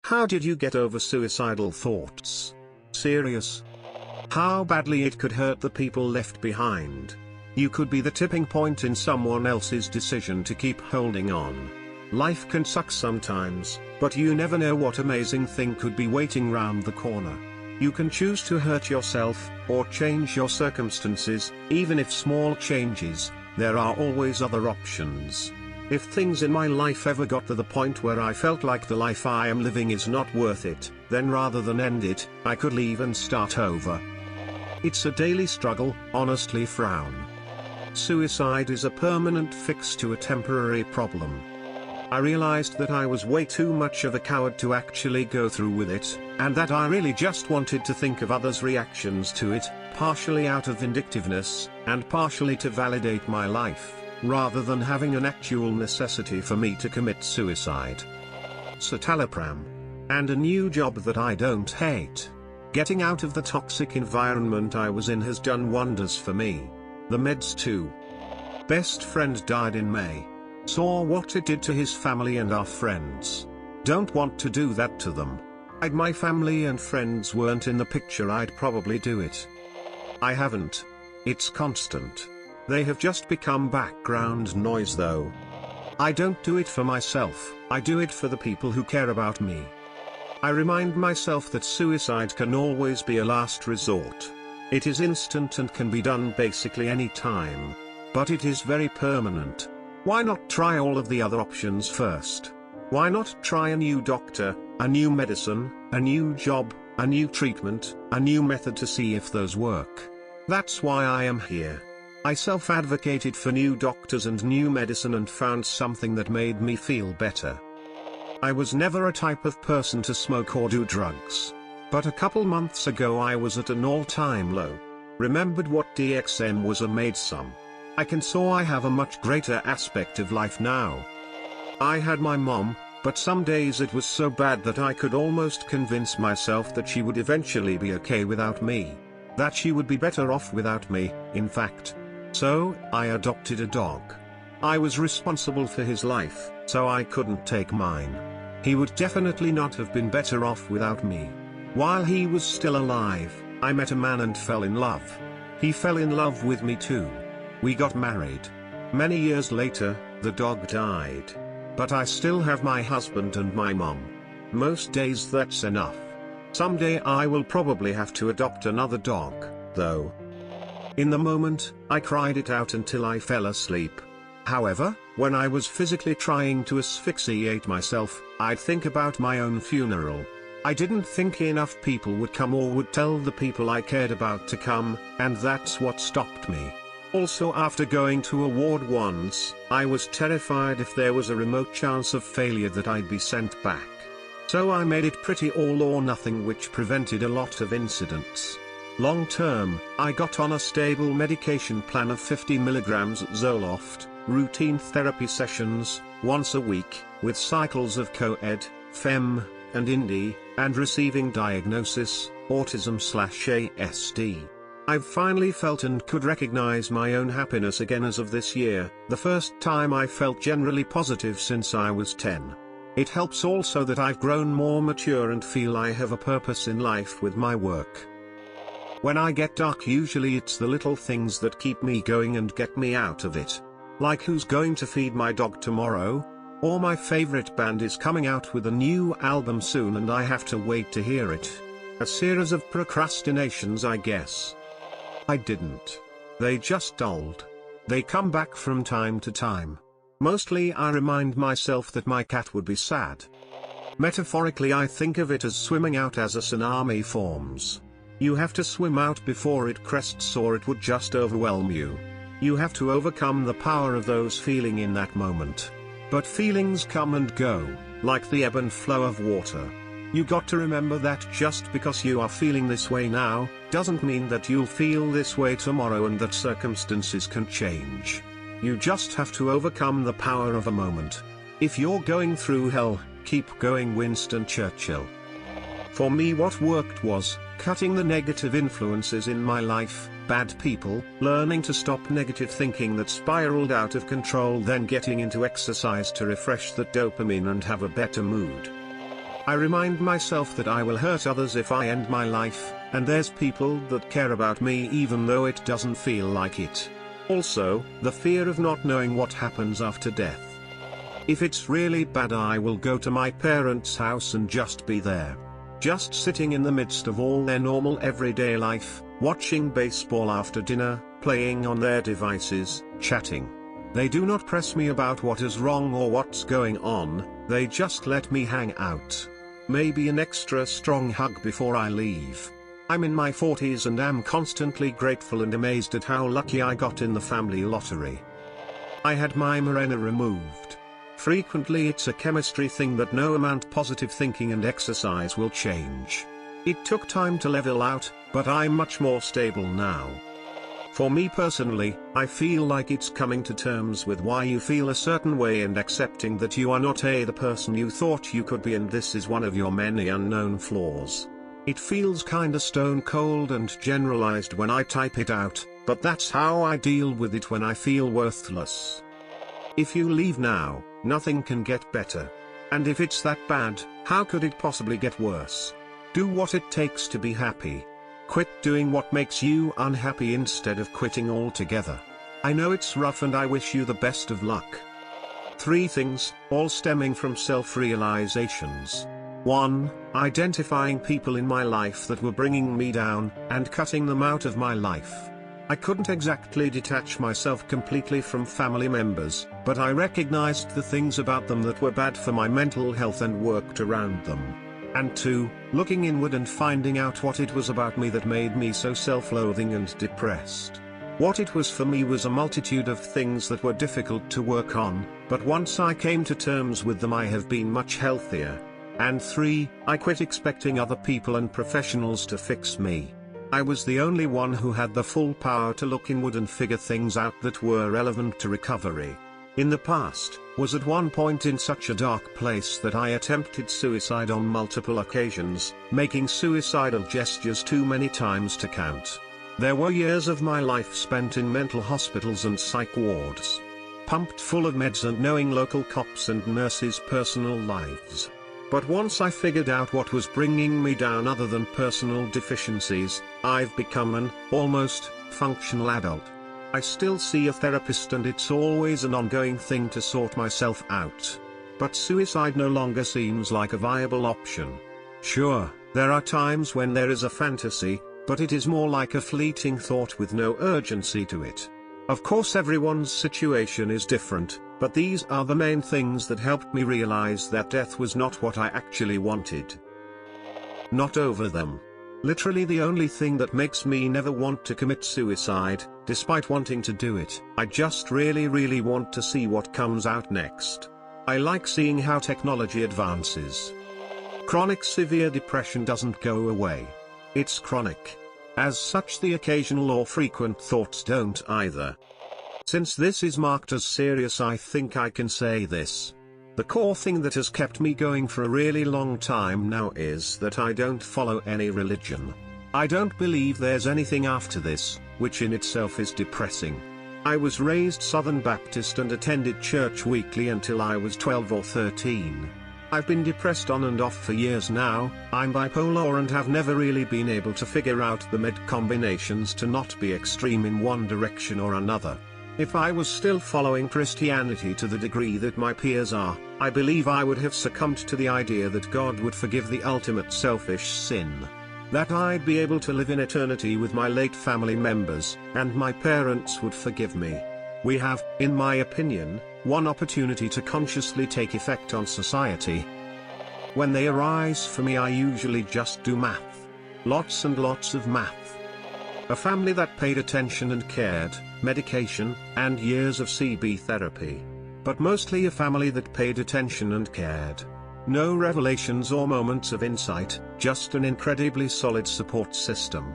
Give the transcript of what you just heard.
How did you get over suicidal thoughts? Serious? How badly it could hurt the people left behind. You could be the tipping point in someone else's decision to keep holding on. Life can suck sometimes, but you never know what amazing thing could be waiting round the corner. You can choose to hurt yourself, or change your circumstances. Even if small changes, there are always other options. If things in my life ever got to the point where I felt like the life I am living is not worth it, then rather than end it, I could leave and start over. It's a daily struggle, honestly frown. Suicide is a permanent fix to a temporary problem. I realized that I was way too much of a coward to actually go through with it, and that I really just wanted to think of others' reactions to it, partially out of vindictiveness, and partially to validate my life, rather than having an actual necessity for me to commit suicide. Citalopram. And a new job that I don't hate. Getting out of the toxic environment I was in has done wonders for me. The meds too. Best friend died in May. Saw what it did to his family and our friends. Don't want to do that to them. If my family and friends weren't in the picture, I'd probably do it. I haven't. It's constant. They have just become background noise though. I don't do it for myself, I do it for the people who care about me. I remind myself that suicide can always be a last resort. It is instant and can be done basically any time. But it is very permanent. Why not try all of the other options first? Why not try a new doctor, a new medicine, a new job, a new treatment, a new method to see if those work? That's why I am here. I self-advocated for new doctors and new medicine and found something that made me feel better. I was never a type of person to smoke or do drugs. But a couple months ago I was at an all-time low. Remembered what DXM was and made some. I saw I have a much greater aspect of life now. I had my mom, but some days it was so bad that I could almost convince myself that she would eventually be okay without me. That she would be better off without me, in fact. So, I adopted a dog. I was responsible for his life, so I couldn't take mine. He would definitely not have been better off without me. While he was still alive, I met a man and fell in love. He fell in love with me too. We got married. Many years later, the dog died. But I still have my husband and my mom. Most days that's enough. Someday I will probably have to adopt another dog, though. In the moment, I cried it out until I fell asleep. However, when I was physically trying to asphyxiate myself, I'd think about my own funeral. I didn't think enough people would come or would tell the people I cared about to come, and that's what stopped me. Also, after going to a ward once, I was terrified if there was a remote chance of failure that I'd be sent back. So I made it pretty all or nothing, which prevented a lot of incidents. Long term, I got on a stable medication plan of 50 mg Zoloft, routine therapy sessions, once a week, with cycles of co-ed, fem, and indie, and receiving diagnosis, autism/ASD. I've finally felt and could recognize my own happiness again as of this year, the first time I felt generally positive since I was 10. It helps also that I've grown more mature and feel I have a purpose in life with my work. When I get dark, usually it's the little things that keep me going and get me out of it. Like who's going to feed my dog tomorrow? Or my favorite band is coming out with a new album soon and I have to wait to hear it. A series of procrastinations, I guess. I didn't. They just dulled. They come back from time to time. Mostly I remind myself that my cat would be sad. Metaphorically, I think of it as swimming out as a tsunami forms. You have to swim out before it crests or it would just overwhelm you. You have to overcome the power of those feeling in that moment. But feelings come and go, like the ebb and flow of water. You got to remember that just because you are feeling this way now, doesn't mean that you'll feel this way tomorrow and that circumstances can change. You just have to overcome the power of a moment. If you're going through hell, keep going. Winston Churchill. For me, what worked was cutting the negative influences in my life, bad people, learning to stop negative thinking that spiraled out of control, then getting into exercise to refresh the dopamine and have a better mood. I remind myself that I will hurt others if I end my life, and there's people that care about me even though it doesn't feel like it. Also, the fear of not knowing what happens after death. If it's really bad, I will go to my parents' house and just be there. Just sitting in the midst of all their normal everyday life, watching baseball after dinner, playing on their devices, chatting. They do not press me about what is wrong or what's going on, they just let me hang out. Maybe an extra strong hug before I leave. I'm in my 40s and am constantly grateful and amazed at how lucky I got in the family lottery. I had my Mirena removed. Frequently it's a chemistry thing that no amount positive thinking and exercise will change. It took time to level out, but I'm much more stable now. For me personally, I feel like it's coming to terms with why you feel a certain way and accepting that you are not the person you thought you could be, and this is one of your many unknown flaws. It feels kinda stone cold and generalized when I type it out, but that's how I deal with it when I feel worthless. If you leave now, nothing can get better. And if it's that bad, how could it possibly get worse? Do what it takes to be happy. Quit doing what makes you unhappy instead of quitting altogether. I know it's rough and I wish you the best of luck. 3 things, all stemming from self-realizations. 1. Identifying people in my life that were bringing me down, and cutting them out of my life. I couldn't exactly detach myself completely from family members, but I recognized the things about them that were bad for my mental health and worked around them. And 2, looking inward and finding out what it was about me that made me so self-loathing and depressed. What it was for me was a multitude of things that were difficult to work on, but once I came to terms with them I have been much healthier. And 3, I quit expecting other people and professionals to fix me. I was the only one who had the full power to look inward and figure things out that were relevant to recovery. In the past, was at one point in such a dark place that I attempted suicide on multiple occasions, making suicidal gestures too many times to count. There were years of my life spent in mental hospitals and psych wards, pumped full of meds and knowing local cops and nurses' personal lives. But once I figured out what was bringing me down other than personal deficiencies, I've become an, almost, functional adult. I still see a therapist and it's always an ongoing thing to sort myself out. But suicide no longer seems like a viable option. Sure, there are times when there is a fantasy, but it is more like a fleeting thought with no urgency to it. Of course everyone's situation is different, but these are the main things that helped me realize that death was not what I actually wanted. Not over them. Literally the only thing that makes me never want to commit suicide, despite wanting to do it. I just really want to see what comes out next. I like seeing how technology advances. Chronic severe depression doesn't go away. It's chronic. As such, the occasional or frequent thoughts don't either. Since this is marked as serious, I think I can say this. The core thing that has kept me going for a really long time now is that I don't follow any religion. I don't believe there's anything after this, which in itself is depressing. I was raised Southern Baptist and attended church weekly until I was 12 or 13. I've been depressed on and off for years now. I'm bipolar and have never really been able to figure out the med combinations to not be extreme in one direction or another. If I was still following Christianity to the degree that my peers are, I believe I would have succumbed to the idea that God would forgive the ultimate selfish sin. That I'd be able to live in eternity with my late family members, and my parents would forgive me. We have, in my opinion, one opportunity to consciously take effect on society. When they arise for me, I usually just do math. Lots and lots of math. A family that paid attention and cared, medication, and years of CB therapy. But mostly a family that paid attention and cared. No revelations or moments of insight, just an incredibly solid support system.